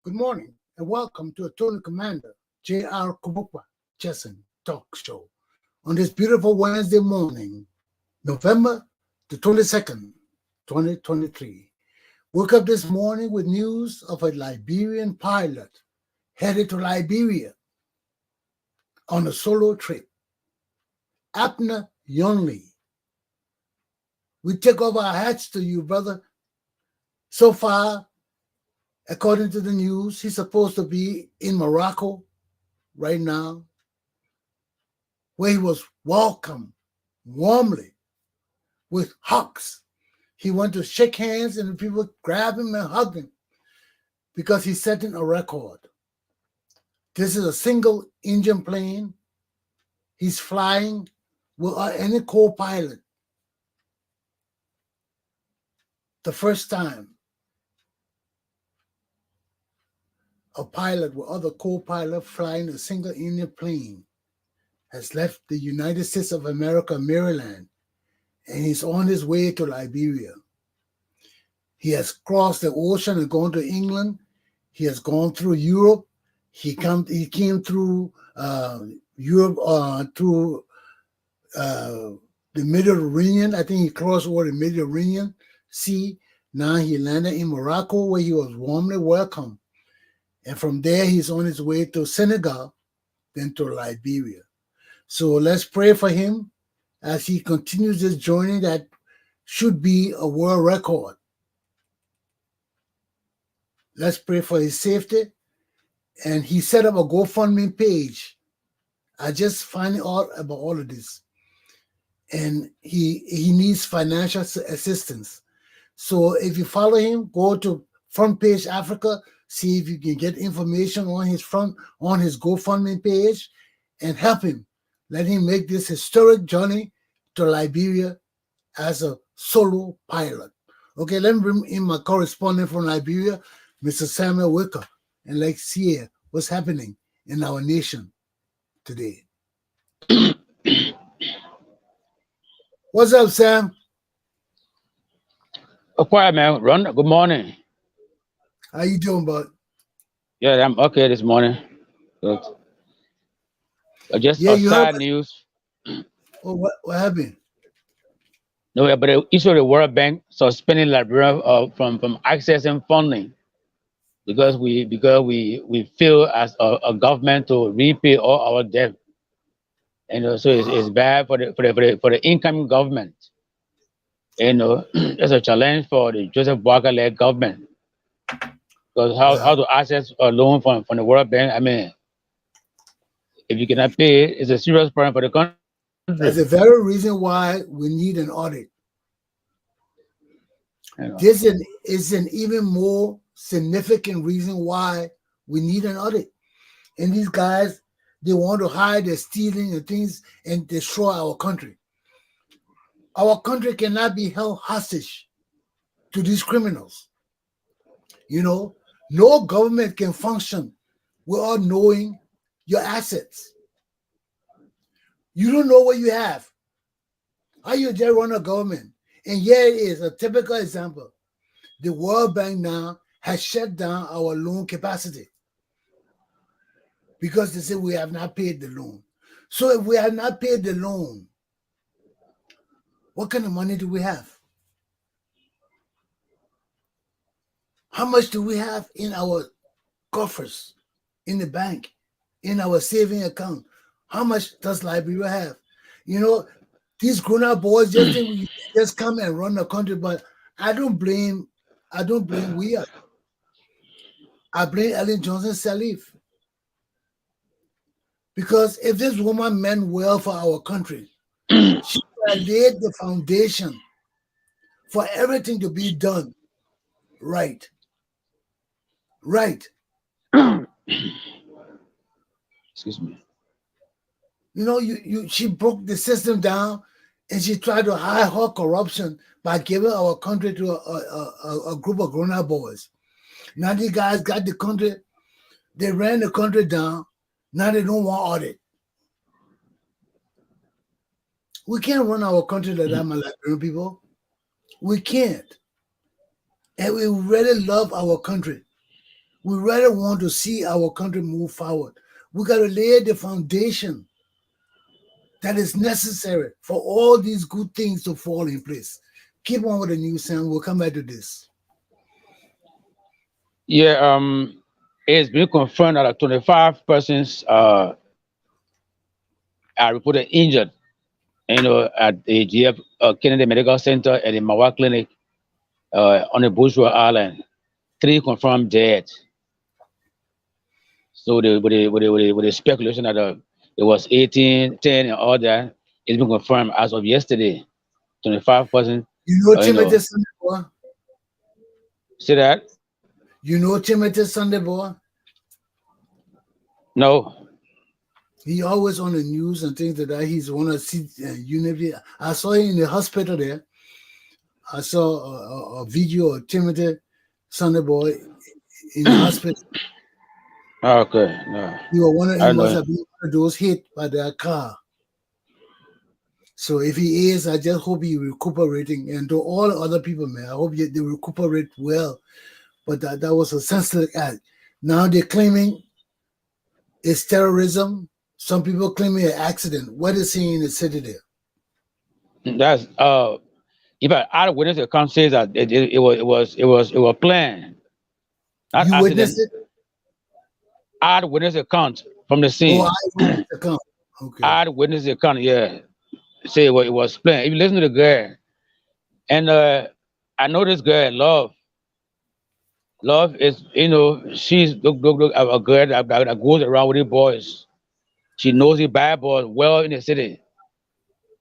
Good morning and welcome to Attorney Commander J.R. Glapohkpa Chesson Talk Show on this beautiful Wednesday morning, November the 22nd, 2023. Woke up this morning with news of a Liberian pilot headed to Liberia on a solo trip. Abner Yonley. We take off our hats to you, brother. So far, according to the news, he's supposed to be in Morocco right now, where he was welcomed warmly with hugs. He went to shake hands and people grabbed him and hugged him because he's setting a record. This is a single engine plane. He's flying without any co-pilot. The first time a pilot with other co-pilot flying a single engine plane has left the United States of America, Maryland, and he's on his way to Liberia. He has crossed the ocean and gone to England. He has gone through Europe. He came through Europe through the Mediterranean. I think he crossed over the Mediterranean Sea. Now he landed in Morocco, where he was warmly welcomed. And from there, he's on his way to Senegal, then to Liberia. So let's pray for him as he continues this journey that should be a world record. Let's pray for his safety. And he set up a GoFundMe page. I just find out about all of this. And he needs financial assistance. So if you follow him, go to Front Page Africa, see if you can get information on his GoFundMe page and help him. Let him make this historic journey to Liberia as a solo pilot. Okay, let me bring in my correspondent from Liberia, Mr. Samuel Wicker, and let's see what's happening in our nation today. What's up, Sam? Oh, quiet, man. Run. Good morning. How you doing, bud? Yeah, I'm okay this morning. Good. Just sad news. Oh, what happened? No, but the issue of the World Bank suspending Liberia from accessing funding because we fail as a government to repay all our debt, and so it's bad for the incoming government. It's a challenge for the Joseph Boakai-led government because how to access a loan from the World Bank. I mean, if you cannot pay, it's a serious problem for the country. That's the very reason why we need an audit. This is an even more significant reason why we need an audit. And these guys, they want to hide their stealing and things and destroy our country. Our country cannot be held hostage to these criminals. No government can function without knowing your assets. You don't know what you have. How you dare run a government? And here it is, a typical example. The World Bank now has shut down our loan capacity because they say we have not paid the loan. So if we have not paid the loan, what kind of money do we have? How much do we have in our coffers, in the bank, in our saving account? How much does Liberia have? These grown-up boys just think we just come and run the country, but I don't blame we are. I blame Ellen Johnson Sirleaf. Because if this woman meant well for our country, she laid the foundation for everything to be done right. Right. Excuse me. She broke the system down and she tried to hide her corruption by giving our country to a group of grown-up boys. Now these guys got the country, they ran the country down. Now they don't want audit. We can't run our country like that, my Liberian people. We can't. And we really love our country. We rather want to see our country move forward. We got to lay the foundation that is necessary for all these good things to fall in place. Keep on with the news, Sam. We'll come back to this. Yeah, it's been confirmed that 25 persons are reported injured, at the GF Kennedy Medical Center and the Mawa Clinic on the Bushwa Island. Three confirmed dead. So with the speculation that it was 18, 10, and all that, it's been confirmed as of yesterday. 25 persons, You know you Timothy know, Sunday boy? see that? You know Timothy Sunday boy? No. He always on the news and things like that. He's one of the Unity. I saw him in the hospital there. I saw a video of Timothy Sunday boy in the hospital. Okay, no. He I must know. have been one of those hit by that car. So if he is, I just hope he recuperating. And to all the other people, man, I hope they recuperate well. But that was a sensitive act. Now they're claiming it's terrorism. Some people claiming an accident. What is he in the city there? That's if I eyewitness account says that it was planned, not You witnessed accident. it? Eyewitness account from the Oh, I scene. witnessed the account. Okay. Eyewitness account, yeah. Say it was planned. If you listen to the girl, and I know this girl, Love. Love is, she's look a girl that goes around with the boys. She knows the bad boys well in the city,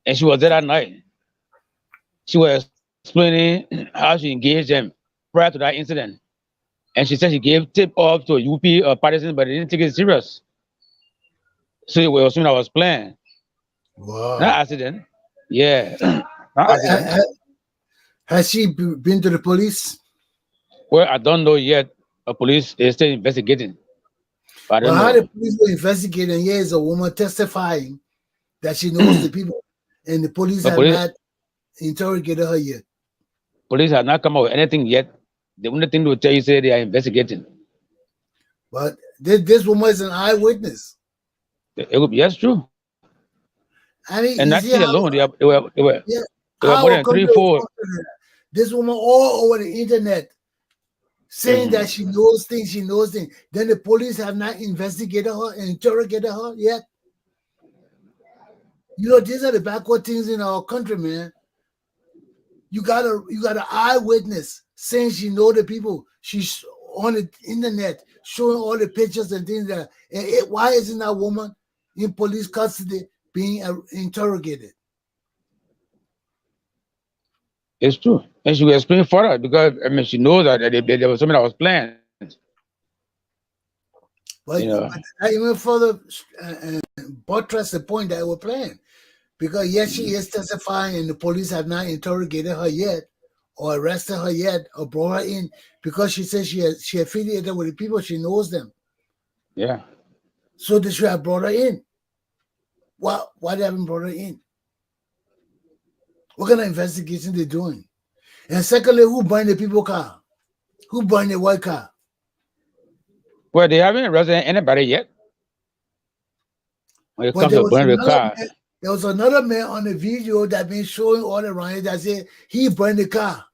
and she was there that night. She was explaining how she engaged them prior to that incident, and she said she gave tip off to UP partisans, but they didn't take it serious. So it was something that was planned, not Wow. accident. Yeah, not Ha- accident. ha- Has she been to the police? Well, I don't know yet. The police is still investigating, but I Well, don't how the know. police were investigating? Here is a woman testifying that she knows the people, and the police But have not interrogated her yet. police have not come out with anything yet. The only thing they will tell you say they are investigating. But this woman is an eyewitness. Yes, true. I mean, And you not see she how, alone. yeah, There were how more our than three, country is four. functioning. This woman all over the internet saying that Mhm. she knows things, Then the police have not investigated her and interrogated her yet. These are the backward things in our country, man. You got an eyewitness saying she know the people. She's on the internet showing all the pictures and things that. Why isn't that woman in police custody being interrogated? It's true. And she will explain further because she knows that there was something that was planned. You know. But I even further buttress the point that we're playing. Because yes, she Mhm. is testifying, and the police have not interrogated her yet, or arrested her yet, or brought her in because she says she affiliated with the people, she knows them. Yeah. So they should have brought her in. Why they haven't brought her in? What kind of investigation they doing? And secondly, who burned the people car? Who burned the white car? Well, they haven't arrested anybody yet when it But comes to burning the car. there was another man on the video that been showing all around it that said he burned the car.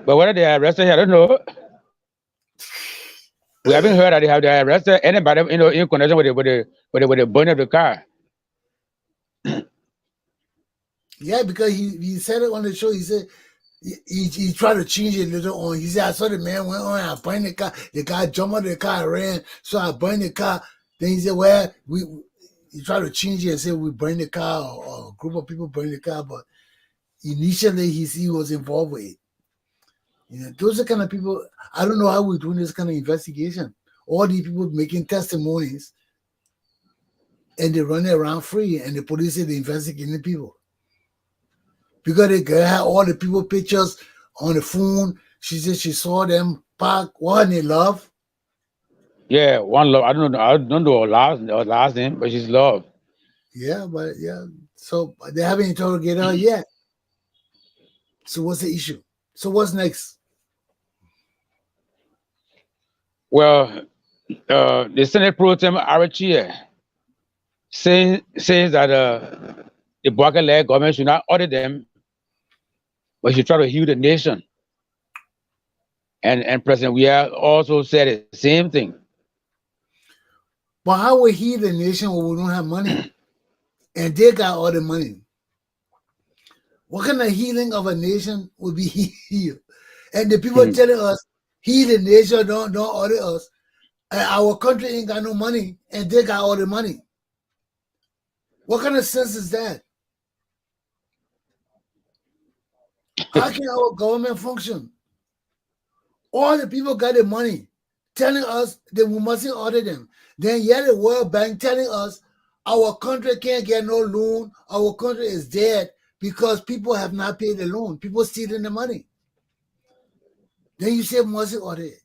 But whether they arrested, I don't know. We haven't heard that they arrested anybody, in connection with the burning of the car. Yeah, because he said it on the show. He said he tried to change it later on. He said, I saw the man went on, I burned the car. The guy jumped out of the car and ran. So I burned the car. Then he said, well, he tried to change it and say we burned the car or a group of people burned the car. But initially he was involved with it. Those are kind of people, I don't know how we're doing this kind of investigation. All these people making testimonies and they run around free and the police say they're investigating the people. Because the girl had all the people pictures on the phone. She said she saw them park. What they love? Yeah, one love. I don't know her last name, but she's Love. Yeah, but yeah. So they haven't interrogated her yet. So what's the issue? So what's next? Well, the Senate Pro Tem our chair says that the Bwaka-led government should not audit them, but should try to heal the nation. And President Weah also said the same thing. But how will he the nation when we don't have money? And they got all the money. What kind of healing of a nation would be healed? And the people telling us, heal the nation, don't audit us. And our country ain't got no money, and they got all the money. What kind of sense is that? How can our government function? All the people got the money, telling us that we mustn't audit them. Then yet the World Bank telling us our country can't get no loan, our country is dead because people have not paid the loan. People stealing the money. Then you say we mustn't audit.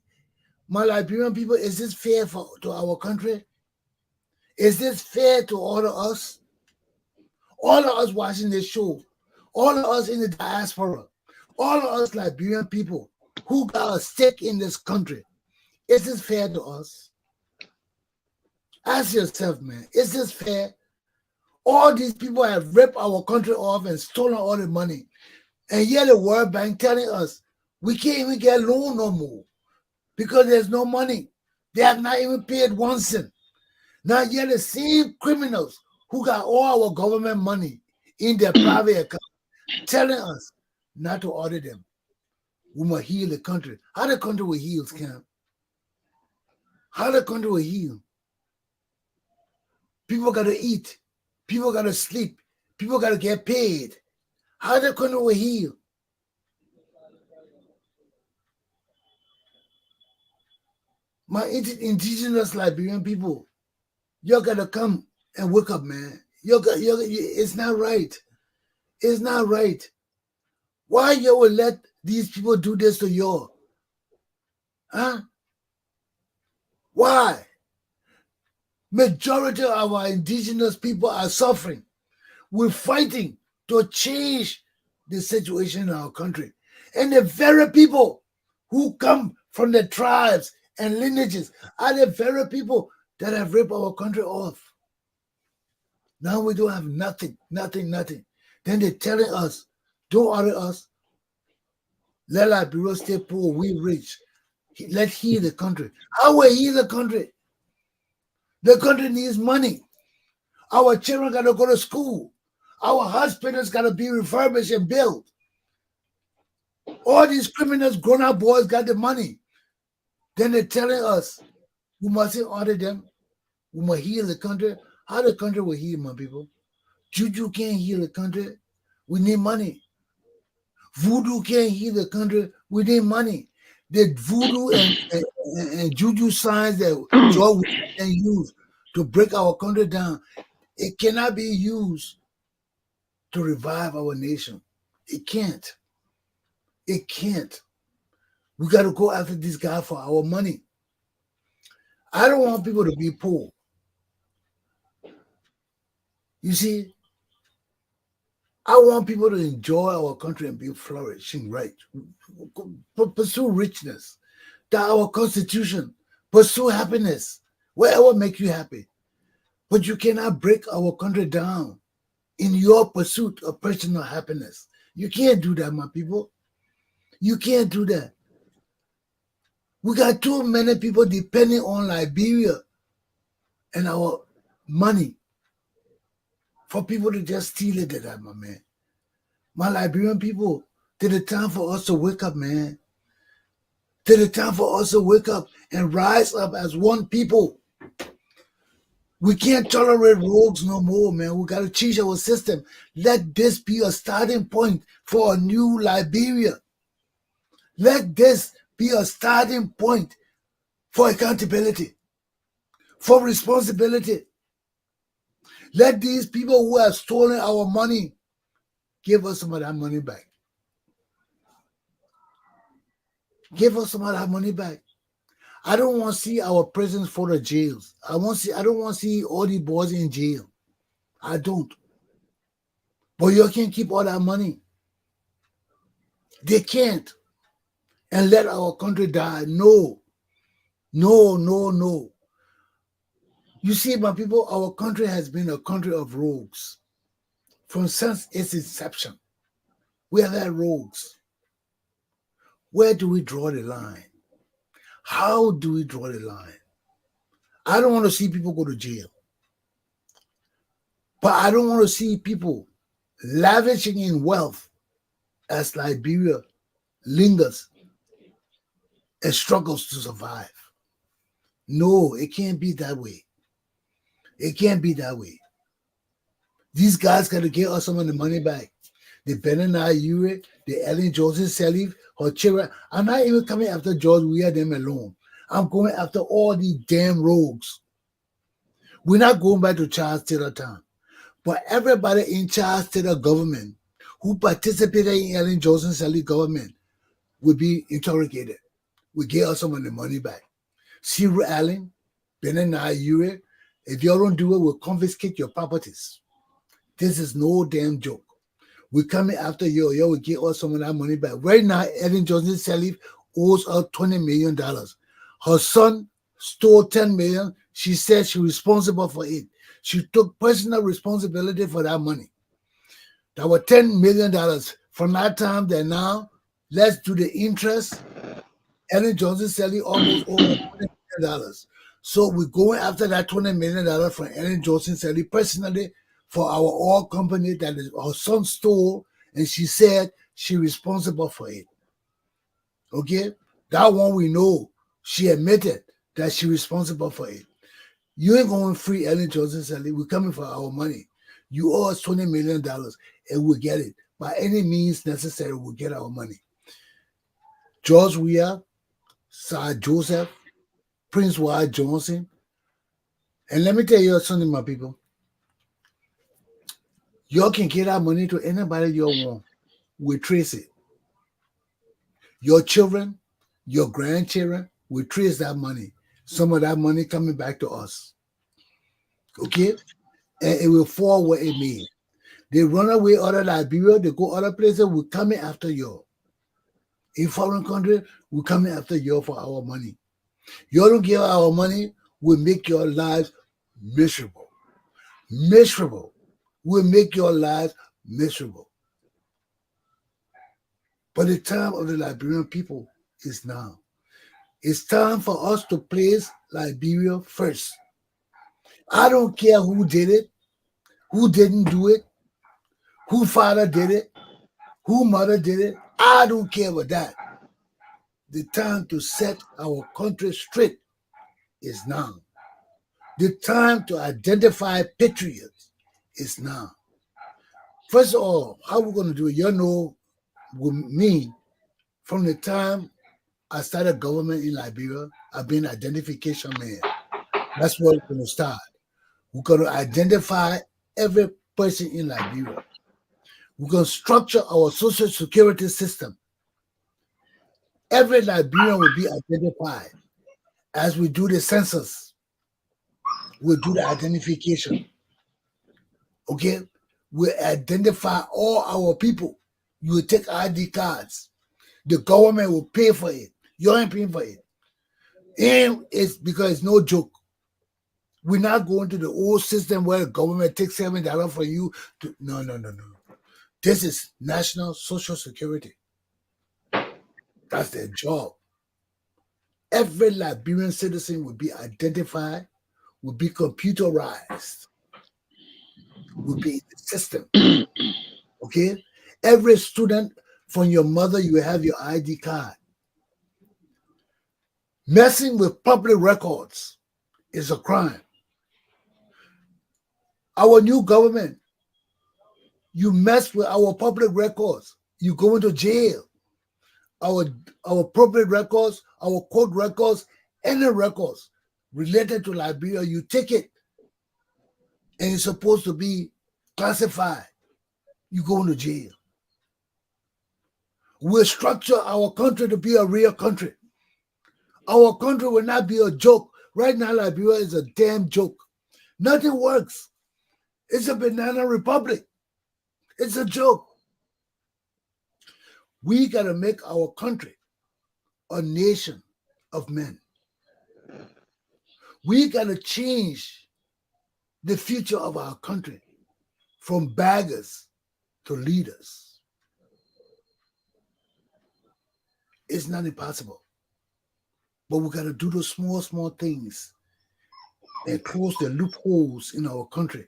My Liberian people, is this fair to our country? Is this fair to all of us? All of us watching this show, all of us in the diaspora, all of us Liberian people who got a stake in this country, is this fair to us? Ask yourself, man, is this fair? All these people have ripped our country off and stolen all the money. And yet the World Bank telling us we can't even get loan no more because there's no money. They have not even paid 1 cent. Now yet the same criminals who got all our government money in their private account telling us not to audit them. We must heal the country. How the country will heal, Cam? How the country will heal? People got to eat. People got to sleep. People got to get paid. How the country will heal? My indigenous Liberian people, y'all got to come and wake up, man. It's not right. It's not right. Why you will let these people do this to you? Huh? Why? Majority of our indigenous people are suffering. We're fighting to change the situation in our country. And the very people who come from the tribes and lineages are the very people that have ripped our country off. Now we don't have nothing. Then they're telling us, don't audit us. Let Liberia stay poor, we rich. Let's heal the country. How will heal the country? The country needs money. Our children got to go to school. Our hospitals got to be refurbished and built. All these criminals, grown-up boys got the money. Then they're telling us we mustn't audit them. We must heal the country. How the country will heal, my people? Juju can't heal the country. We need money. Voodoo can't heal the country. We need money. The voodoo and juju signs that George can use to break our country down, it cannot be used to revive our nation. It can't. It can't. We got to go after this guy for our money. I don't want people to be poor. You see, I want people to enjoy our country and be flourishing, right? Pursue richness. That our constitution. Pursue happiness. Whatever makes you happy. But you cannot break our country down in your pursuit of personal happiness. You can't do that, my people. You can't do that. We got too many people depending on Liberia and our money for people to just steal it, that, my man. My Liberian people, till the time for us to wake up, man. Till the time for us to wake up and rise up as one people. We can't tolerate rogues no more, man. We got to change our system. Let this be a starting point for a new Liberia. Let this be a starting point for accountability, for responsibility. Let these people who have stolen our money give us some of that money back. Give us some of that money back. I don't want to see our prisons full of jails. I don't want to see all the boys in jail. I don't. But you can't keep all that money. They can't. And let our country die. No. No, no, no. You see, my people, our country has been a country of rogues from since its inception. We have had rogues. Where do we draw the line? How do we draw the line? I don't want to see people go to jail, but I don't want to see people lavishing in wealth as Liberia lingers and struggles to survive. No, it can't be that way. It can't be that way. These guys got to get us some of the money back. The Benani Ure, the Ellen Johnson Sirleaf, her children. I'm not even coming after George Weah them alone. I'm going after all these damn rogues. We're not going back to Charles Taylor time. But everybody in Charles Taylor government who participated in Ellen Johnson Sirleaf government will be interrogated. We get us some of the money back. Cyril Allen, Benani Ure, if y'all don't do it, we'll confiscate your properties. This is no damn joke. We're coming after you. You will get us some of that money back. Right now, Ellen Johnson Sirleaf owes her $20 million. Her son stole $10 million. She said she's responsible for it. She took personal responsibility for that money. That was $10 million. From that time to now, let's do the interest. Ellen Johnson Sirleaf almost owed $20 million. So we're going after that $20 million from Ellen Johnson Sirleaf personally for our oil company that her son stole, and she said she's responsible for it. Okay? That one we know. She admitted that she's responsible for it. You ain't going free Ellen Johnson Sirleaf. We're coming for our money. You owe us $20 million, and we'll get it. By any means necessary, we'll get our money. George Weah, Sir Joseph, Prince Wyatt Johnson. And let me tell you something, my people. Y'all can get that money to anybody you want. We trace it. Your children, your grandchildren, we trace that money. Some of that money coming back to us. Okay? And it will fall where it may. They run away out of Liberia, they go other places, we're coming after you. In foreign countries, we're coming after you for our money. You don't give our money, we'll make your lives miserable. Miserable. We'll make your lives miserable. But the time of the Liberian people is now. It's time for us to place Liberia first. I don't care who did it, who didn't do it, who father did it, who mother did it. I don't care about that. The time to set our country straight is now. The time to identify patriots is now. First of all, how we're going to do it, you know, with me, from the time I started government in Liberia, I've been identification man. That's where we're going to start. We're going to identify every person in Liberia. We're going to structure our social security system. Every Liberian will be identified. As we do the census, we'll do the identification. Okay? We'll identify all our people. You will take ID cards. The government will pay for it. You ain't paying for it. And it's because it's no joke. We're not going to the old system where the government takes $7 from you. No. This is national social security. That's their job. Every Liberian citizen will be identified, will be computerized, will be in the system. Okay? Every student from your mother, you have your ID card. Messing with public records is a crime. Our new government, you mess with our public records, you go into jail. Our public records, our court records, any records related to Liberia, you take it and it's supposed to be classified. You go into jail. We'll structure our country to be a real country. Our country will not be a joke. Right now, Liberia is a damn joke. Nothing works. It's a banana republic. It's a joke. We got to make our country a nation of men. We got to change the future of our country from beggars to leaders. It's not impossible. But we got to do those small, small things and close the loopholes in our country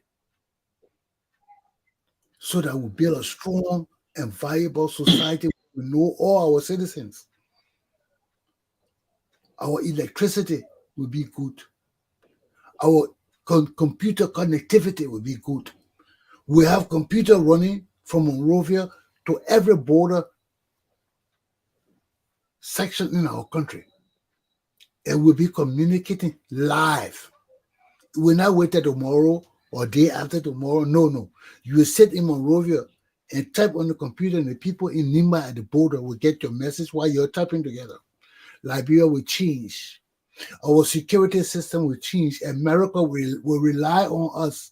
so that we build a strong and viable society. We know all our citizens. Our electricity will be good. Our computer connectivity will be good. We have computer running from Monrovia to every border section in our country. And we'll be communicating live. We're not waiting tomorrow or day after tomorrow. No. You will sit in Monrovia and type on the computer, and the people in Nima at the border will get your message while you're typing together. Liberia will change. Our security system will change. America will rely on us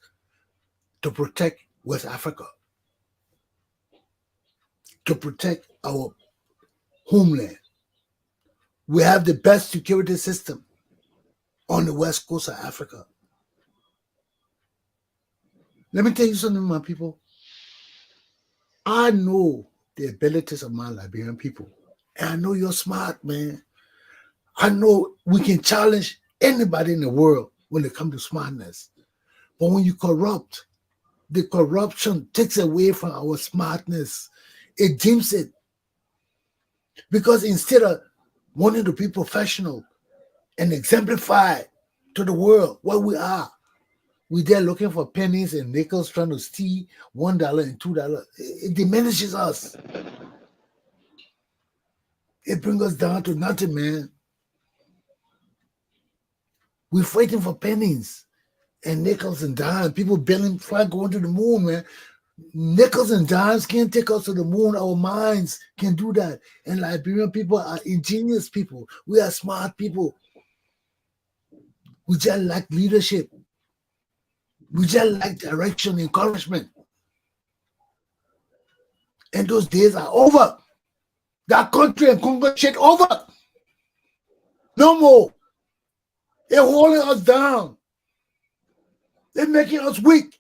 to protect West Africa, to protect our homeland. We have the best security system on the west coast of Africa. Let me tell you something, my people. I know the abilities of my Liberian people. And I know you're smart, man. I know we can challenge anybody in the world when it comes to smartness. But when you corrupt, the corruption takes away from our smartness. It dims it. Because instead of wanting to be professional and exemplify to the world what we are, we're there looking for pennies and nickels, trying to steal $1 and $2. It diminishes us. It brings us down to nothing, man. We're fighting for pennies and nickels and dimes. People building, flying, going to the moon, man. Nickels and dimes can't take us to the moon. Our minds can do that. And Liberian people are ingenious people. We are smart people. We just lack leadership. We just lack direction, encouragement. And those days are over. That country and Congo shit over. No more. They're holding us down. They're making us weak.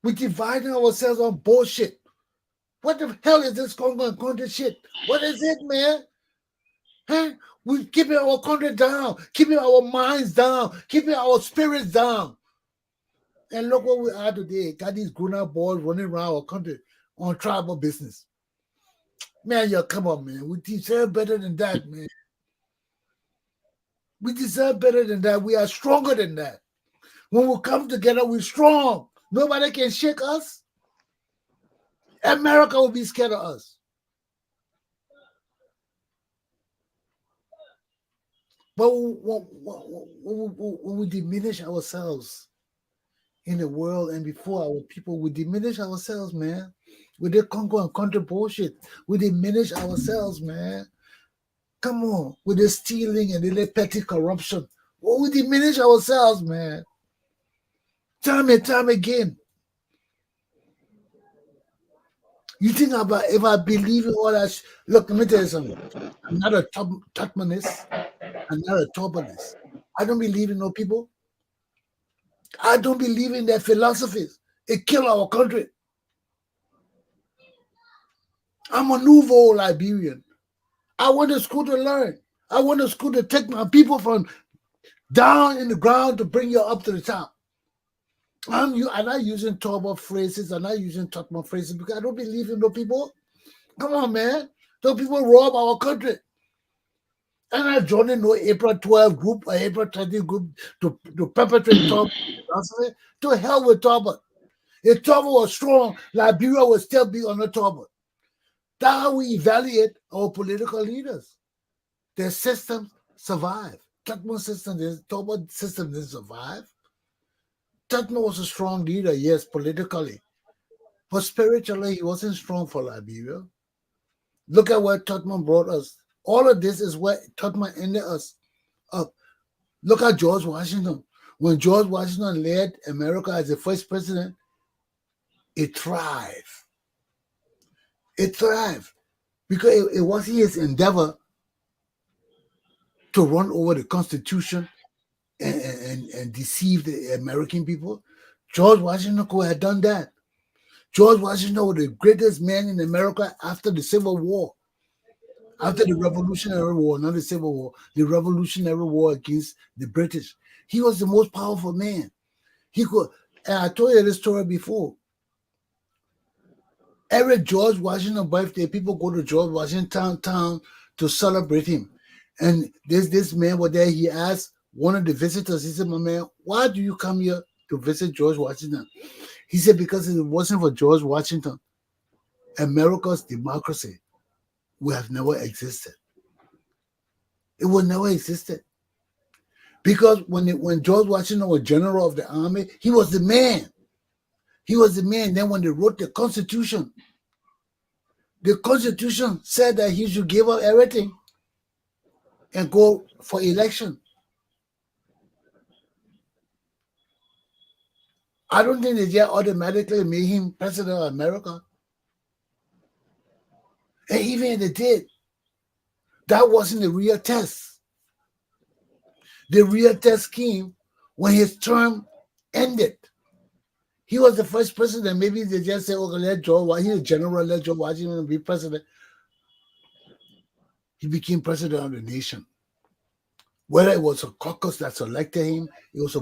We're dividing ourselves on bullshit. What the hell is this Congo and country shit? What is it, man? Huh? We're keeping our country down, keeping our minds down, keeping our spirits down. And look what we are today. Got these grown-up boys running around our country on tribal business. Man, come on, man. We deserve better than that, man. We deserve better than that. We are stronger than that. When we come together, we're strong. Nobody can shake us. America will be scared of us. But when we diminish ourselves in the world and before our people, we diminish ourselves, man. With the Congo and country bullshit, we diminish ourselves, man. Come on, with the stealing and the petty corruption, we diminish ourselves, man. Time and time again. You think about if I believe in all that? Look, let me tell you something. I'm not a Tutmanist. I'm not a Torbanist. I don't believe in no people. I don't believe in their philosophies. It killed our country. I'm a nouveau Liberian. I went to school to learn. I went to school to take my people from down in the ground to bring you up to the top. I'm not using Torba phrases. I'm not using Tutman phrases because I don't believe in those people. Come on, man. Those people rob our country. And I joined no April 12 group or April 13 group to perpetrate Torba. To hell with Torba. If Torba was strong, Liberia would still be on the Torba. That's how we evaluate our political leaders. Their systems survive. Tutman system, the Torba system didn't survive. Tutman was a strong leader, yes, politically. But spiritually, he wasn't strong for Liberia. Look at where Tutman brought us. All of this is where Tutman ended us up. Look at George Washington. When George Washington led America as the first president, it thrived. It thrived because it was his endeavor to run over the Constitution and deceive the American people. George Washington could have done that. George Washington was the greatest man in America after the Civil War, after the Revolutionary War, not the Civil War, the Revolutionary War against the British. He was the most powerful man. He could, and I told you this story before. Every George Washington birthday, people go to George Washington town to celebrate him. And this man was there. He asked one of the visitors, he said, "My man, why do you come here to visit George Washington?" He said, "Because if it wasn't for George Washington, America's democracy would have never existed. It would never existed. Because when George Washington was general of the army, he was the man. He was the man. Then when they wrote the Constitution said that he should give up everything and go for election. I don't think they just automatically made him president of America. And even if they did, that wasn't the real test. The real test came when his term ended. He was the first president. Maybe they just say, "Okay, let George, he's a general, let George Washington be president." He became president of the nation. Whether it was a caucus that selected him, it was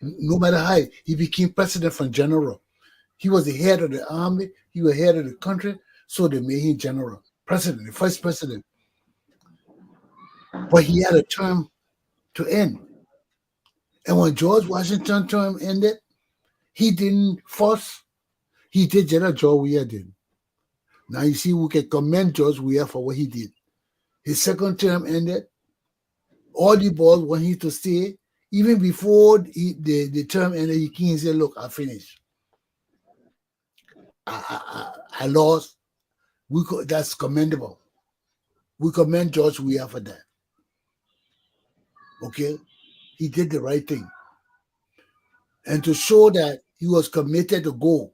no matter how, he became president from general. He was the head of the army, he was head of the country, so they made him general, president, the first president. But he had a term to end. And when George Washington's term ended, he didn't force, he did just like George Weah did. Now you see, we can commend George Weah for what he did. His second term ended. All the boys want him to stay. Even before the term ended, he came and said, "Look, I finished. I lost." That's commendable. We commend George Weah for that. Okay? He did the right thing. And to show that he was committed to go,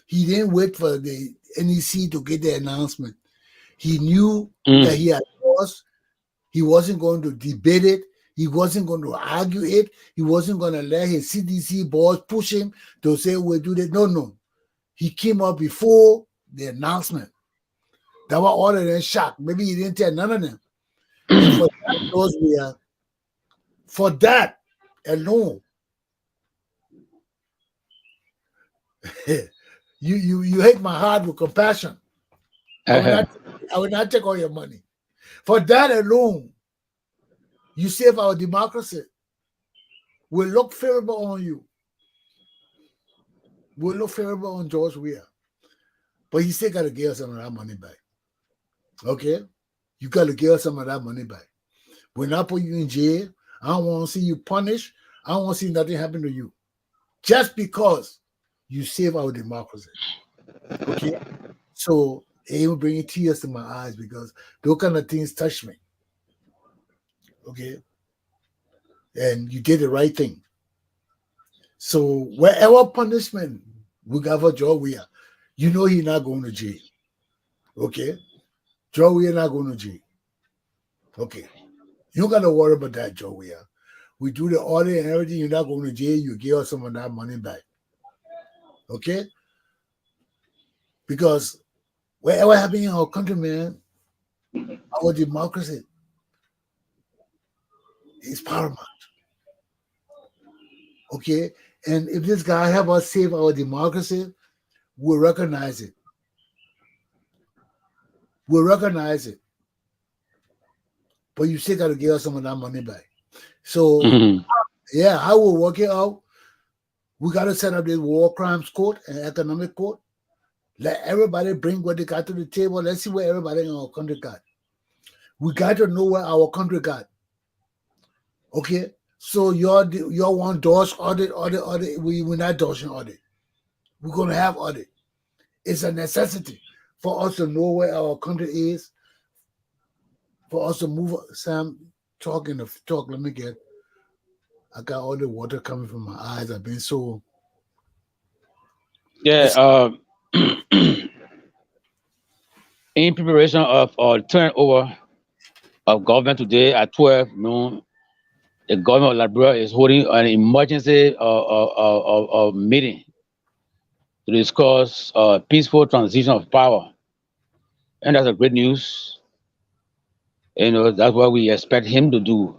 he didn't wait for the NEC to get the announcement. He knew that he had lost. He wasn't going to debate it. He wasn't going to argue it. He wasn't going to let his CDC boss push him to say, "We'll do that." No. He came up before the announcement. That was all of them shocked. Maybe he didn't tell none of them. And for that, for that alone, you hit my heart with compassion. I will not take all your money. For that alone, you save our democracy. We'll look favorable on you. We'll look favorable on George Weah. But you still got to give us some of that money back. Okay? You got to give us some of that money back. We're not putting you in jail. I don't want to see you punished. I don't want to see nothing happen to you. Just because you save our democracy. Okay? So it will bring tears to my eyes because those kind of things touch me. Okay? And you did the right thing. So whatever punishment we got for George Weah, you know he's not going to jail. Okay? George Weah not going to jail. Okay. You don't got to worry about that, George Weah. We do the audit and everything. You're not going to jail. You give us some of that money back. Okay? Because whatever happened in our country, man, our democracy is paramount. Okay? And if this guy help us save our democracy, we'll recognize it. We'll recognize it. But you still got to give us some of that money back. So, yeah, how we'll work it out, we got to set up this war crimes court and economic court. Let everybody bring what they got to the table. Let's see what everybody in our country got. We got to know what our country got. Okay? So y'all want DOS audit. We're not dodging audit. We're going to have audit. It's a necessity for us to know where our country is, for us to move. Sam, talk. Let me get. I got all the water coming from my eyes. I've been so. Yeah. In preparation of turnover of government today at 12 noon. The government of Liberia is holding an emergency meeting to discuss peaceful transition of power, and that's a great news. That's what we expect him to do.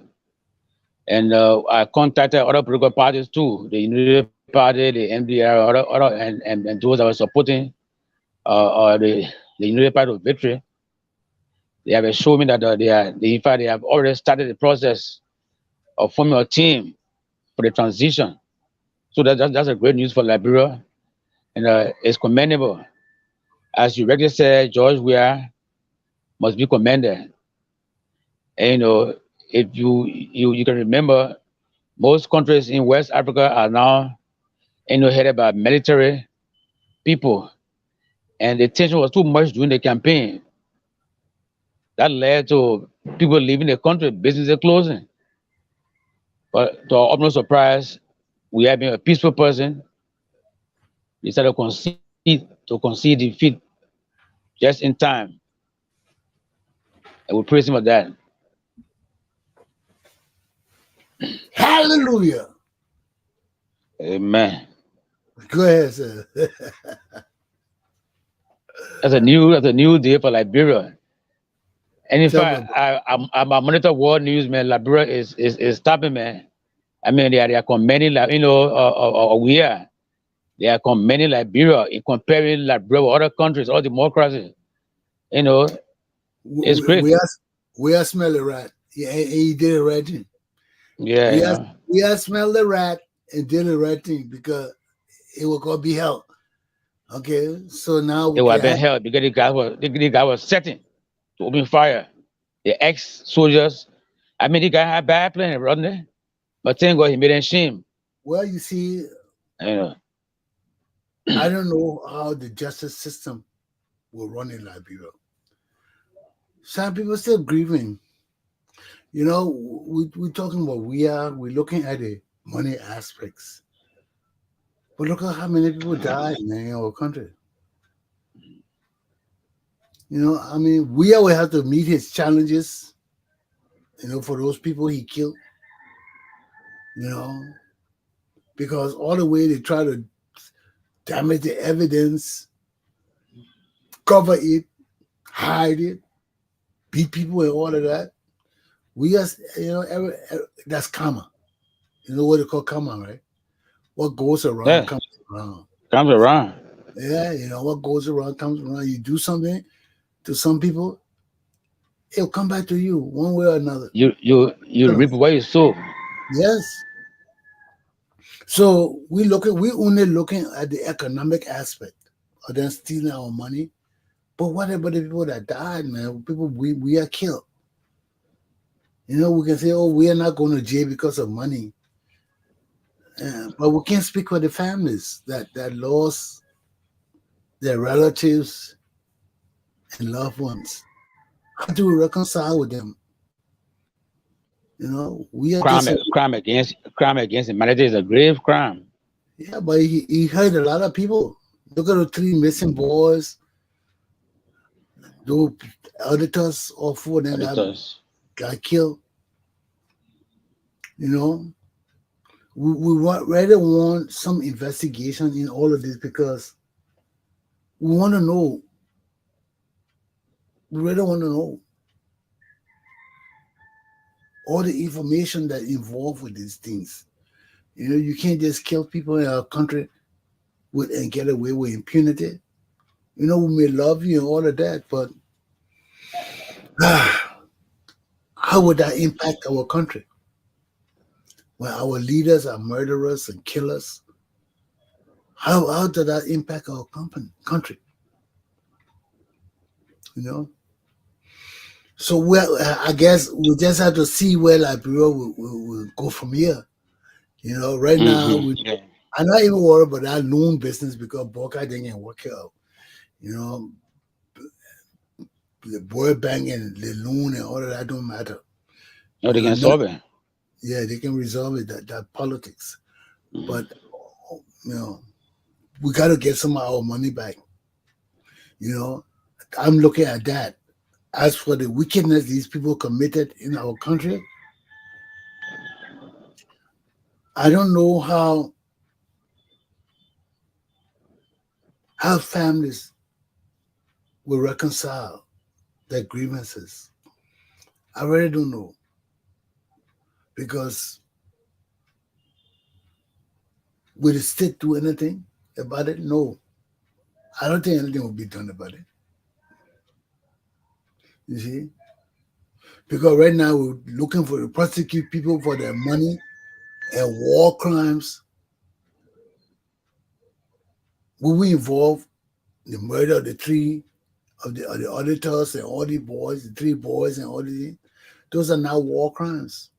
And I contacted other political parties too, the Unity Party, the MDR, and those that were supporting the Unity Party of Victory. They have assured me that in fact, they have already started the process of forming a team for the transition. So that's a great news for Liberia, and it's commendable. As you rightly said, George Weah must be commended. And if you can remember, most countries in West Africa are now headed by military people, and the tension was too much during the campaign. That led to people leaving the country, businesses closing. But to our utmost surprise, we have been a peaceful person. Decided to concede defeat just in time, and we praise him for that. Hallelujah. Amen. Go ahead, sir. That's a new day for Liberia. And in Tell me fact, about I monitor world news, man. Liberia is stopping, man. I mean, they are commending, they are commending Liberia in comparing Liberia with other countries, all democracies. It's great. we are smell the rat. Yeah, and he did the right thing. Yeah, We are smell the rat and did the right thing because it was gonna be held. Okay, so now it we was can been held because the guy was setting to open fire. The ex-soldiers, I mean, the guy had bad planning, wasn't it? But thank God he made them shame. well, you see, You know, I don't know how the justice system will run in Liberia. Some people still grieving. We're talking about we're looking at the money aspects. But look at how many people died in our country. I mean, we will have to meet his challenges, for those people he killed, because all the way they try to damage the evidence, cover it, hide it, beat people and all of that. We just, that's karma. You know what they call karma, right? What goes around yeah, comes around. comes around. Yeah, what goes around comes around. You do something to some people, it'll come back to you one way or another. You reap what you sow. Yes. So we only looking at the economic aspect of them stealing our money. But what about the people that died, man? People we are killed. We can say, oh, we are not going to jail because of money. But we can't speak for the families that lost their relatives and loved ones. How do we reconcile with them? We are just Crime against humanity is a grave crime. yeah, but he hurt a lot of people. Look at the 3 missing boys. Those auditors, all 4 of them got killed. We rather want some investigation in all of this because we want to know. We really want to know all the information that involved with these things. You can't just kill people in our country and get away with impunity. We may love you and all of that, but how would that impact our country? When our leaders are murderers and killers, how does that impact our country? So I guess we just have to see where Liberia will go from here. Right now, I'm not even worried about that loan business because Boca didn't work it out. The World Bank and the loan and all of that don't matter. No, they can solve it. Yeah, they can resolve it. That politics, but we got to get some of our money back. I'm looking at that. As for the wickedness these people committed in our country, I don't know how families will reconcile their grievances. I really don't know, because will the state do anything about it? No, I don't think anything will be done about it. You see, because right now we're looking for to prosecute people for their money and war crimes. Will we involve the murder of the three of the auditors and all the boys, the three boys and all these? Those are now war crimes.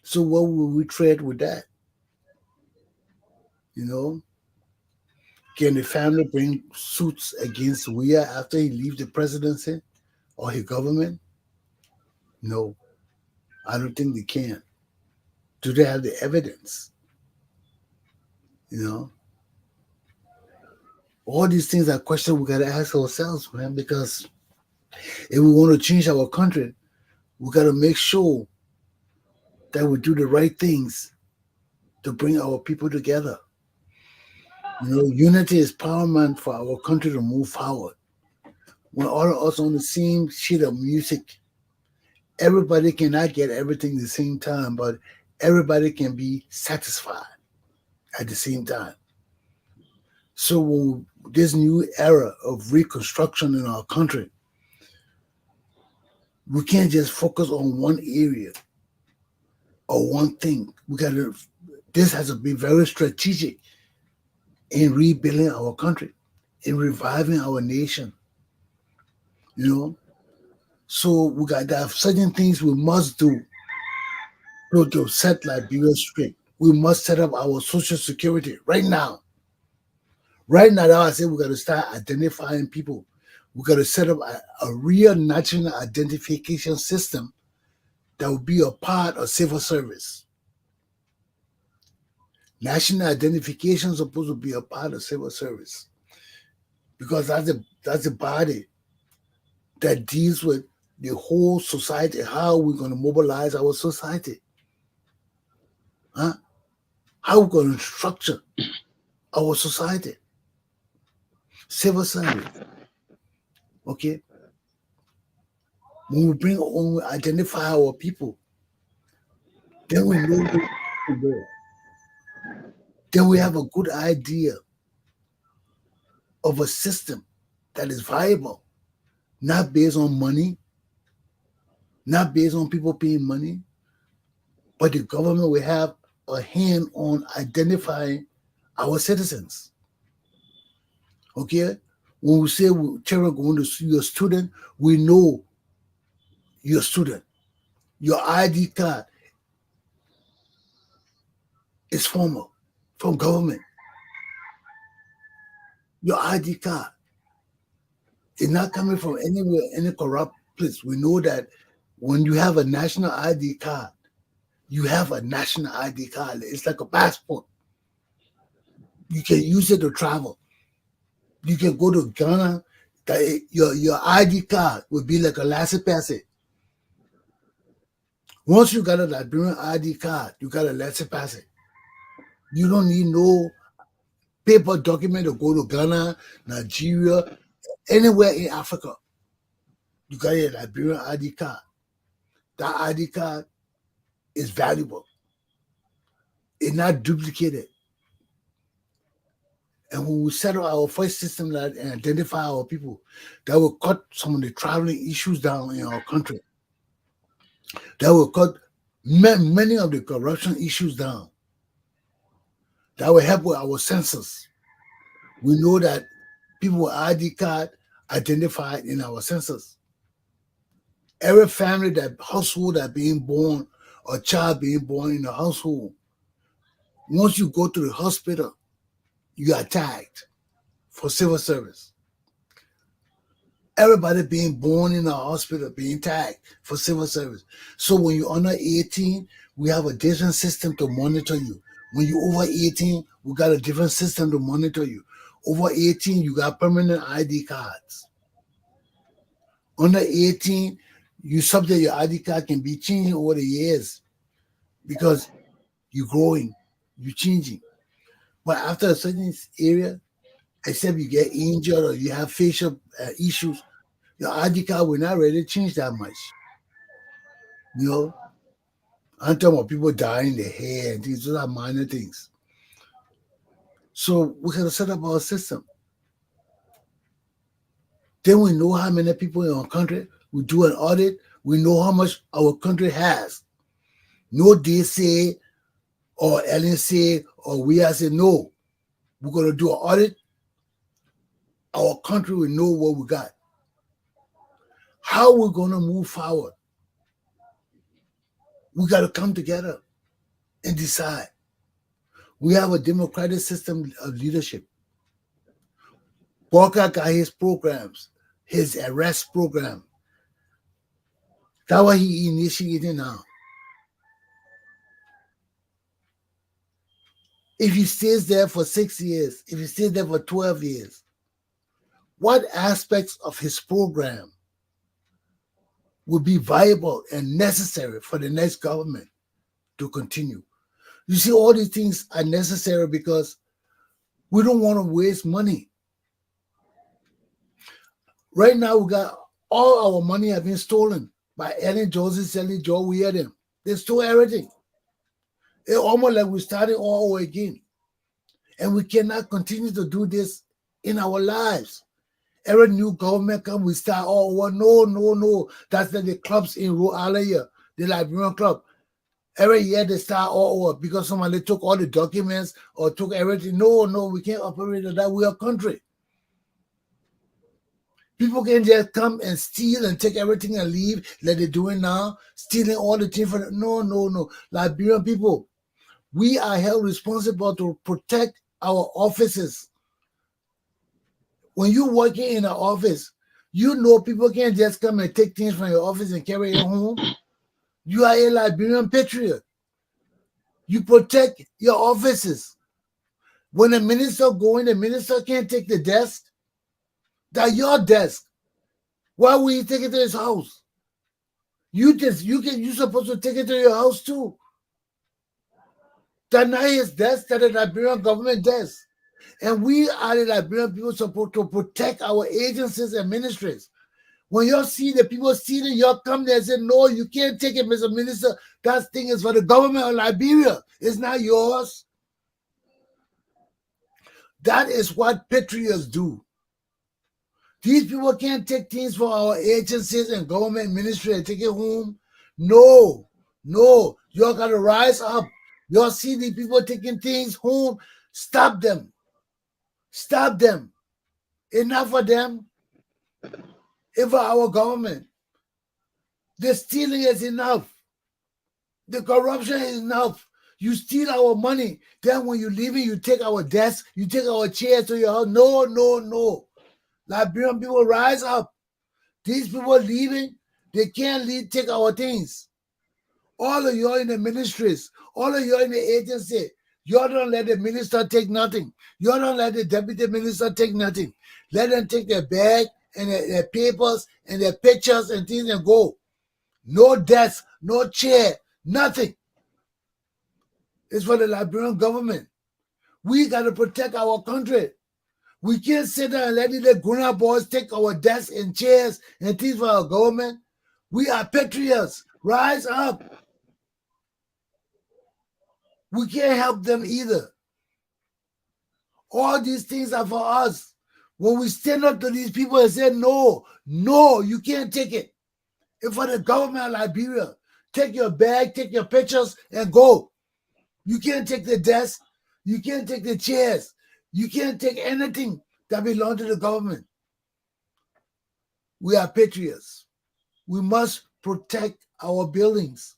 So what will we trade with that? You know, can the family bring suits against Weah after he leaves the presidency or his government? No, I don't think they can. Do they have the evidence? You know, all these things are questions we gotta ask ourselves, man. Because if we want to change our country, we gotta make sure that we do the right things to bring our people together. You know, unity is paramount for our country to move forward. When all of us on the same sheet of music, everybody cannot get everything at the same time, but everybody can be satisfied at the same time. So when this new era of reconstruction in our country, we can't just focus on one area or one thing. We gotta this has to be very strategic in rebuilding our country, in reviving our nation, you know. So we got to have certain things we must do to set Liberia straight. We must set up our social security right now. Right now, I say we got to start identifying people. We got to set up a real national identification system that will be a part of civil service. National identification is supposed to be a part of civil service, because that's the body that deals with the whole society. How we're going to mobilize our society? Huh? How we're going to structure our society? Civil service. Okay. When we identify our people, then we know where to go. Then we have a good idea of a system that is viable, not based on money, not based on people paying money, but the government will have a hand on identifying our citizens. Okay? When we say children going to see your student, we know your student. Your ID card is formal from government. Your ID card is not coming from anywhere, any corrupt place. We know that when you have a national ID card, you have a national ID card. It's like a passport. You can use it to travel. You can go to Ghana. Your ID card will be like a laissez-passer. Once you got a Liberian ID card, you got a laissez-passer. You don't need no paper document to go to Ghana, Nigeria, anywhere in Africa. You got a Liberian ID card. That ID card is valuable. It's not duplicated. And when we set up our first system and identify our people, that will cut some of the traveling issues down in our country. That will cut many of the corruption issues down. That will help with our census. We know that people with ID card identified in our census. Every family, that household that being born, or child being born in a household, once you go to the hospital, you are tagged for civil service. Everybody being born in a hospital being tagged for civil service. So when you're under 18, we have a different system to monitor you. When you're over 18, we got a different system to monitor you. Over 18, you got permanent ID cards. Under 18, you subject your ID card can be changing over the years because you're growing, you're changing. But after a certain area, except you get injured or you have facial issues, your ID card will not really change that much. You know, I'm talking about people dying their hair and things, those are minor things. So we gotta set up our system. Then we know how many people in our country. We do an audit. We know how much our country has. No they say or Ellen say or we are say no. We're gonna do an audit. Our country will know what we got. How we're gonna move forward. We gotta come together and decide. We have a democratic system of leadership. Walker got his programs, his arrest program. That's what he initiated now. If he stays there for 6 years, if he stays there for 12 years, what aspects of his program would be viable and necessary for the next government to continue? You see, all these things are necessary because we don't want to waste money. Right now, we got all our money have been stolen by Ellen Johnson, Sally Joe. We had them. They stole everything. It's almost like we're starting all over again. And we cannot continue to do this in our lives. Every new government come, we start all over. No. That's like the clubs in Rhode Island here, the Liberian Club. Every year they start all over because somebody took all the documents or took everything. No, we can't operate like that. We are a country. People can just come and steal and take everything and leave like they're doing now, stealing all the things. No. Liberian people, we are held responsible to protect our offices. When you're working in an office, you know people can't just come and take things from your office and carry it home. You are a Liberian patriot. You protect your offices. When a minister going, the minister can't take the desk. That's your desk. Why will you take it to his house? You're supposed to take it to your house too. That's not his desk, that's the Liberian government desk. And we are the Liberian people supposed to protect our agencies and ministries. When you see the people stealing, you come there and say, no, you can't take it, Mr. Minister. That thing is for the government of Liberia. It's not yours. That is what patriots do. These people can't take things from our agencies and government ministry and take it home. No. You got to rise up. You see the people taking things home. Stop them. Enough of them. If our government, the stealing is enough. The corruption is enough. You steal our money. Then when you're leaving, you take our desks, you take our chairs to your house. No. Liberian people, rise up. These people leaving, they can't take our things. All of you in the ministries, all of you in the agency, you don't let the minister take nothing. You don't let the deputy minister take nothing. Let them take their bag and their papers and their pictures and things and go. No desk, no chair, nothing. It's for the Liberian government. We got to protect our country. We can't sit there and let the grown-up boys take our desks and chairs and things for our government. We are patriots. Rise up. We can't help them either. All these things are for us. When we stand up to these people and say, no, you can't take it. It's for the government of Liberia. Take your bag, take your pictures, and go. You can't take the desk. You can't take the chairs. You can't take anything that belongs to the government. We are patriots. We must protect our buildings.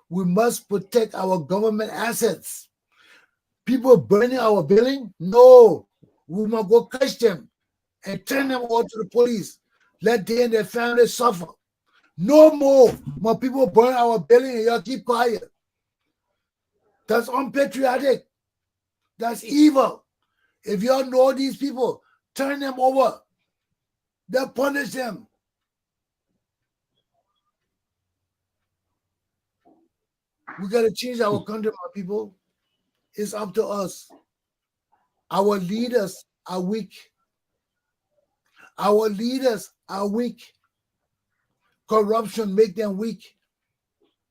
We must protect our government assets. People burning our building? No. We must go catch them and turn them over to the police. Let them and their families suffer. No more people burn our building and y'all keep quiet. That's unpatriotic. That's evil. If y'all know these people, turn them over. They'll punish them. We got to change our country, my people. It's up to us. Our leaders are weak. Our leaders are weak. Corruption make them weak.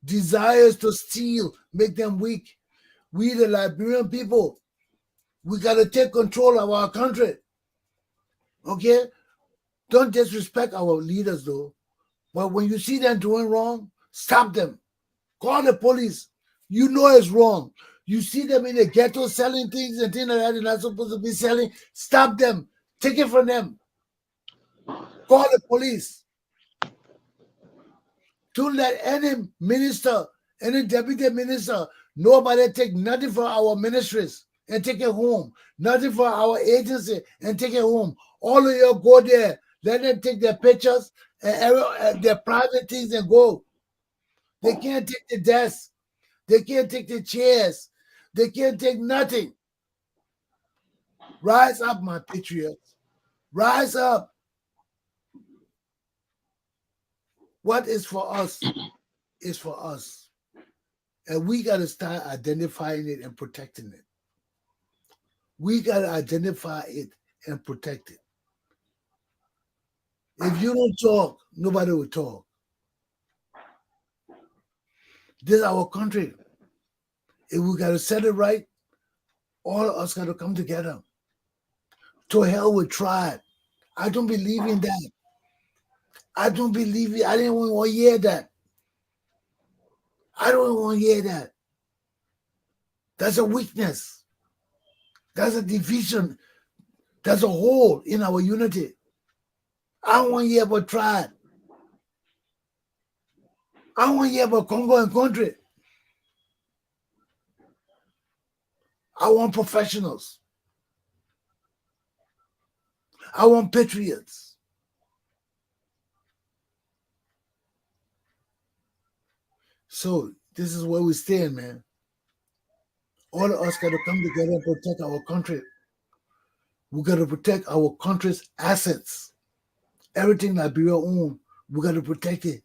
Desires to steal make them weak. We, the Liberian people, we got to take control of our country. Okay? Don't disrespect our leaders, though. But when you see them doing wrong, stop them. Call the police. You know it's wrong. You see them in the ghetto selling things and things like that they're not supposed to be selling. Stop them. Take it from them. Call the police. Don't let any minister, any deputy minister, nobody take nothing for our ministries and take it home. Nothing for our agency and take it home. All of you go there. Let them take their pictures and their private things and go. They can't take the desk. They can't take the chairs. They can't take nothing. Rise up, my patriots. Rise up. What is for us is for us. And we got to start identifying it and protecting it. We got to identify it and protect it. If you don't talk, nobody will talk. This is our country. If we got to set it right, all of us got to come together. To hell with tribe. I don't believe in that. I don't believe it. I didn't want to hear that. I don't want to hear that. That's a weakness. That's a division. That's a hole in our unity. I don't want to hear about tribe. I don't want to hear about Congo and country. I want professionals. I want patriots. So this is where we stand, man. All of us got to come together and protect our country. We got to protect our country's assets. Everything Liberia owns, we got to protect it.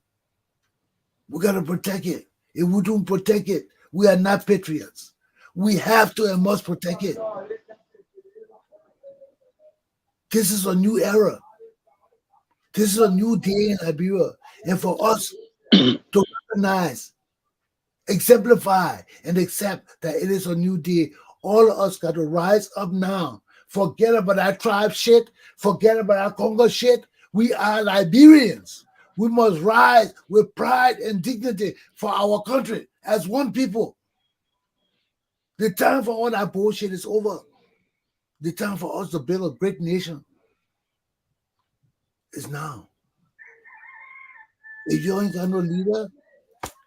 We got to protect it. If we don't protect it, we are not patriots. We have to and must protect it. This is a new era. This is a new day in Liberia. And for us to recognize, exemplify, and accept that it is a new day, all of us got to rise up now. Forget about that tribe shit. Forget about our Congo shit. We are Liberians. We must rise with pride and dignity for our country as one people. The time for all that bullshit is over. The time for us to build a great nation is now. If you ain't got no leader,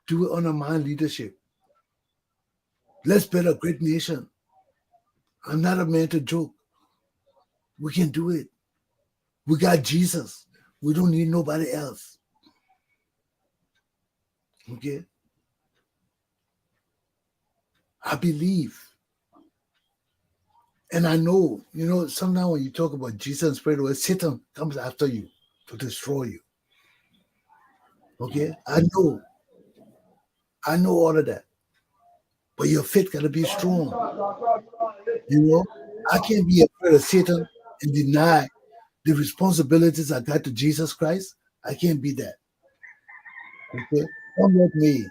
do it under my leadership. Let's build a great nation. I'm not a man to joke. We can do it. We got Jesus. We don't need nobody else. Okay? I believe. And I know, sometimes when you talk about Jesus and spirit, Satan comes after you to destroy you. Okay? I know all of that. But your faith got to be strong. I can't be afraid of Satan and deny the responsibilities I got to Jesus Christ. I can't be that. Okay? Don't let me.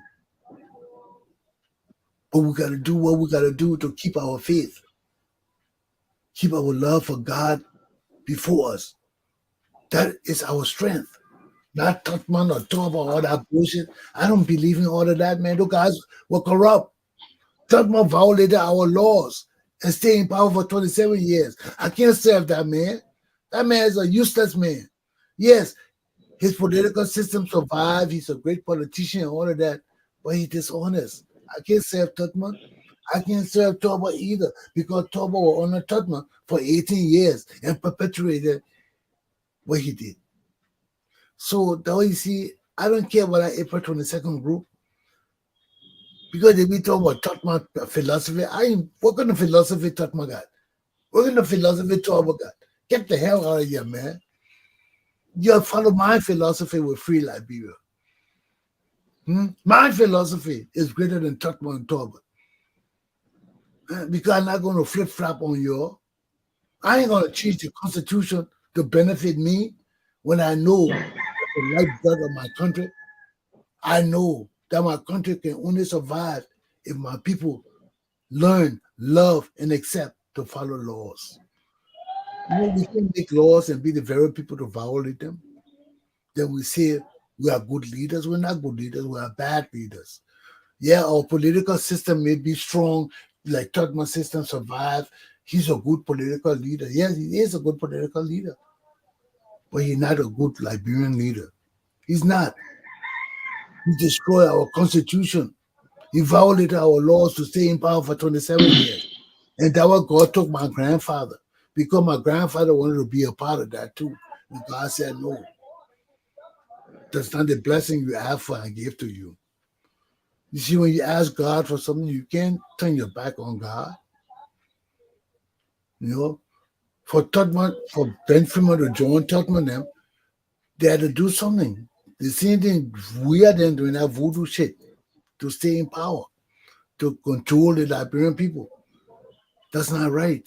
But we got to do what we got to do to keep our faith. Keep our love for God before us. That is our strength. Not Tutman or Tob or all that bullshit. I don't believe in all of that, man. Those guys were corrupt. Tutman violated our laws and stayed in power for 27 years. I can't serve that man. That man is a useless man. Yes, his political system survived. He's a great politician and all of that, but he's dishonest. I can't serve Tutman. I can't serve Toba either because Toba was under Tutman for 18 years and perpetuated what he did. So the way you see, I don't care about that April 22nd group because they be talking about Tutman philosophy. What kind of philosophy Tutman got? What kind of philosophy Toba got? Get the hell out of here, man. You follow my philosophy with free Liberia. My philosophy is greater than Tottenham and Talbot. Because I'm not going to flip-flop on you. I ain't going to change the Constitution to benefit me when I know the lifeblood of my country. I know that my country can only survive if my people learn, love, and accept to follow laws. We can make laws and be the very people to violate them. Then we say we are good leaders. We're not good leaders. We are bad leaders. Yeah, our political system may be strong, like Tottenham's system survived. He's a good political leader. Yes, he is a good political leader. But he's not a good Liberian leader. He's not. He destroyed our constitution. He violated our laws to stay in power for 27 years. And that was God took my grandfather. Because my grandfather wanted to be a part of that too. And God said, no. That's not the blessing you ask for, I give to you. You see, when you ask God for something, you can't turn your back on God. For Tottenham, for Ben Freeman to join Tottenham, them, they had to do something. The same thing we are then doing that voodoo shit to stay in power, to control the Liberian people. That's not right.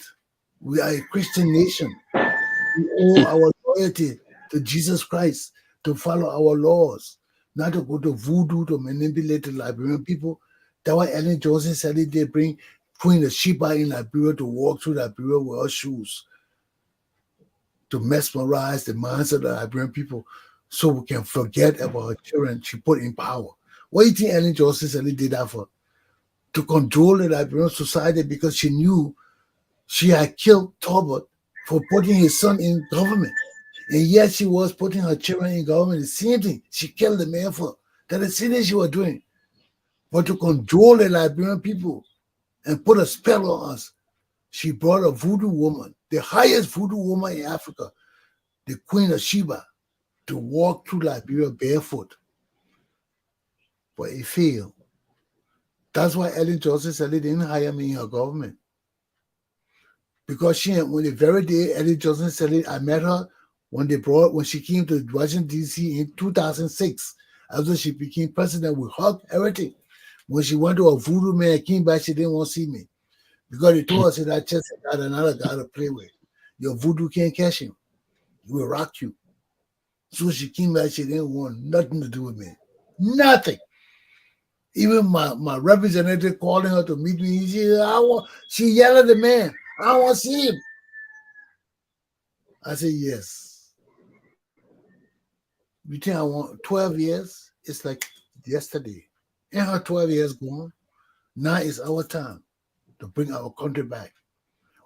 We are a Christian nation. We owe our loyalty to Jesus Christ, to follow our laws, not to go to voodoo to manipulate the Liberian people. That's why Ellen Johnson said they bring Queen of Sheba in Liberia to walk through Liberia with her shoes, to mesmerize the minds of the Liberian people so we can forget about her children she put in power. What do you think Ellen Johnson said did that for? To control the Liberian society because she knew she had killed Talbot for putting his son in government. And yet she was putting her children in government. The same thing she killed the man for. That's the same thing she was doing. But to control the Liberian people and put a spell on us, she brought a voodoo woman, the highest voodoo woman in Africa, the Queen of Sheba, to walk through Liberia barefoot. But it failed. That's why Ellen Johnson said they didn't hire me in her government. Because when the very day Ellen Johnson said it, I met her when she came to Washington, D.C. in 2006. After she became president, we hugged everything. When she went to a voodoo man, came back, she didn't want to see me. Because they told her that Chesson got another guy to play with. Your voodoo can't catch him. He will rock you. So she came back, she didn't want nothing to do with me. Nothing. Even my representative calling her to meet me, she yelled at the man, I want to see him. I said, yes. You think I want 12 years? It's like yesterday. And her 12 years gone. Now it's our time to bring our country back.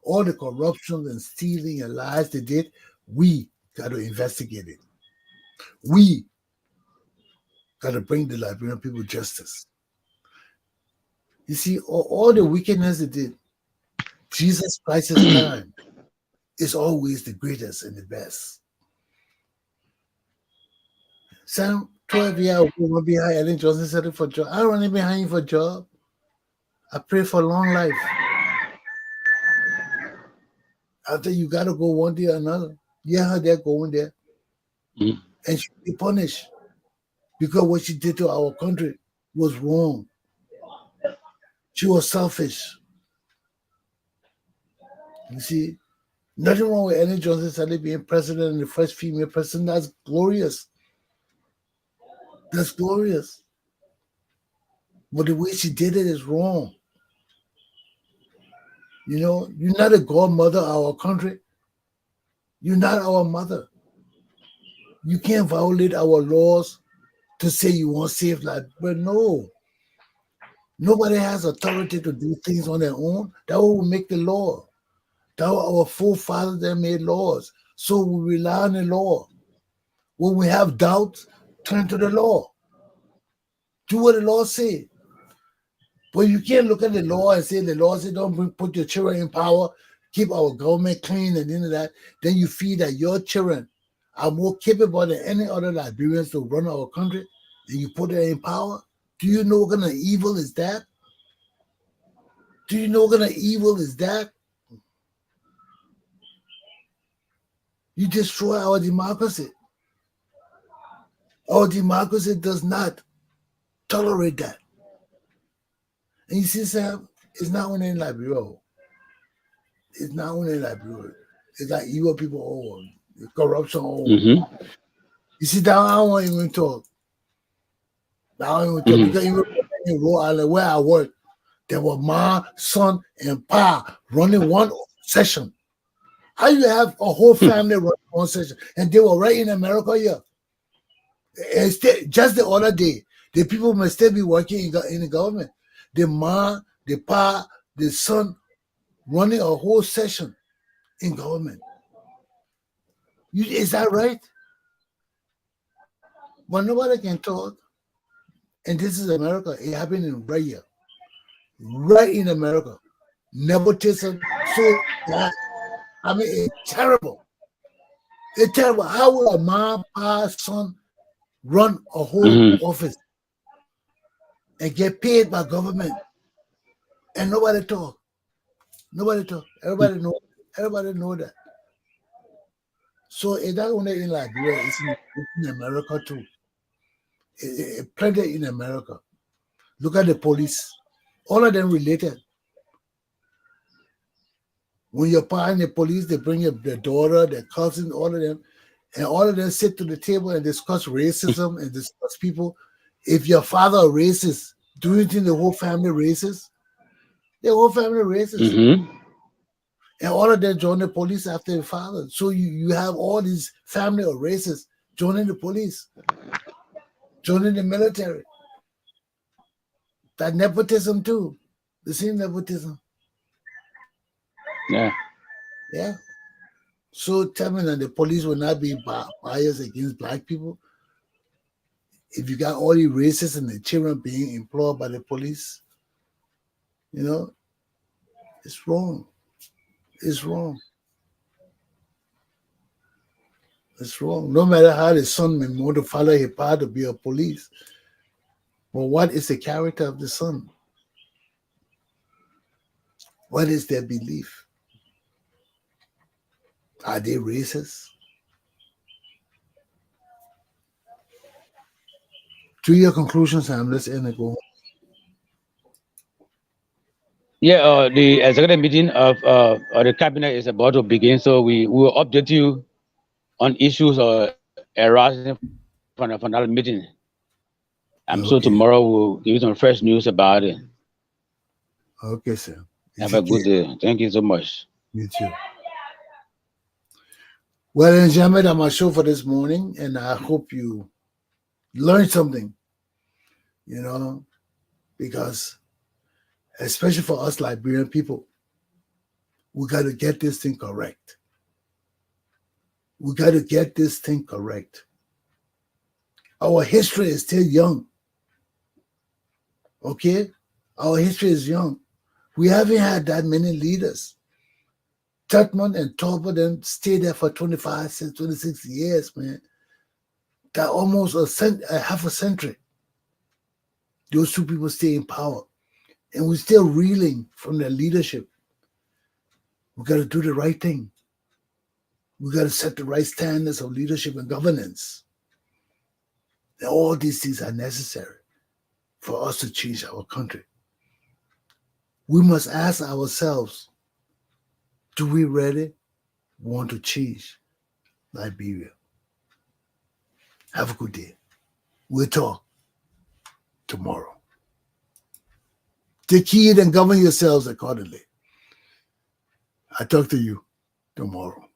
All the corruption and stealing and lies they did, we got to investigate it. We got to bring the Liberian people justice. You see, all the wickedness they did, Jesus Christ's time is always the greatest and the best. Sam, 12 years ago, behind Ellen Johnson said it for job. I don't run behind you for job. I pray for long life. After you got to go one day or another. Yeah, they're going there. Mm. And she'll be punished because what she did to our country was wrong. She was selfish. You see, nothing wrong with Ellen Johnson Sally being president and the first female president. That's glorious. That's glorious. But the way she did it is wrong. You're not a godmother of our country. You're not our mother. You can't violate our laws to say you want safe life. But no. Nobody has authority to do things on their own. That will make the law. That our forefathers that made laws. So we rely on the law. When we have doubts, turn to the law. Do what the law say. But you can't look at the law and say the law said don't put your children in power, keep our government clean and into that. Then you feel that your children are more capable than any other Liberians to run our country, and you put them in power. Do you know what kind of evil is that? Do you know what kind of evil is that? You destroy our democracy. Our democracy does not tolerate that. And you see, Sam, it's not only in Liberia. It's not only in Liberia. It's like evil people all, corruption all. Mm-hmm. You see, that I don't want to even talk. I don't even talk Mm-hmm. because even in Rhode Island where I work, there were ma, son, and pa running one session. How you have a whole family running one session? And they were right in America here. And just the other day, the people must still be working in the government. The ma, the pa, the son running a whole session in government. Is that right? But nobody can talk. And this is America. It happened right here. Right in America. Nepotism. So bad. I mean, it's terrible. It's terrible. How will a mom, pa, son run a whole Mm-hmm. office and get paid by government and nobody talk? Nobody talk. Everybody know. Everybody know that. So it's not only in Liberia, it's in America too. Plenty in America. Look at the police. All of them related. When you're part in the police, they bring their daughter, their cousin, all of them, and all of them sit to the table and discuss racism and discuss people. If your father a racist, do you think the whole family racist? The whole family racist. Mm-hmm. And all of them join the police after the father. So you have all these family of racists joining the police, joining the military. That nepotism too. The same nepotism. Yeah. Yeah. So tell me that the police will not be biased against black people if you got all the racists and the children being employed by the police. You know, it's wrong. It's wrong. It's wrong. No matter how the son may want to follow his path to be a police, but what is the character of the son? What is their belief? Are they racist? To your conclusions, Sam, let's end and go. Yeah, the executive meeting of the cabinet is about to begin, so we will update you on issues arising from that meeting. I'm sure Okay. tomorrow we'll give you some fresh news about it. Okay, Sam. Have If a you good can. day. Thank you so much. You too. Well, ladies and gentlemen, that's my show for this morning, and I hope you learned something, you know, because especially for us Liberian people, we got to get this thing correct. We got to get this thing correct. Our history is still young, okay? Our history is young. We haven't had that many leaders. Tutman and Tolba then stayed there for 25, 26 years, man. That almost a half a century. Those two people stay in power. And we're still reeling from their leadership. We got to do the right thing. We got to set the right standards of leadership and governance. And all these things are necessary for us to change our country. We must ask ourselves, do we really want to change Liberia? Have a good day. We'll talk tomorrow. Take heed and govern yourselves accordingly. I talk to you tomorrow.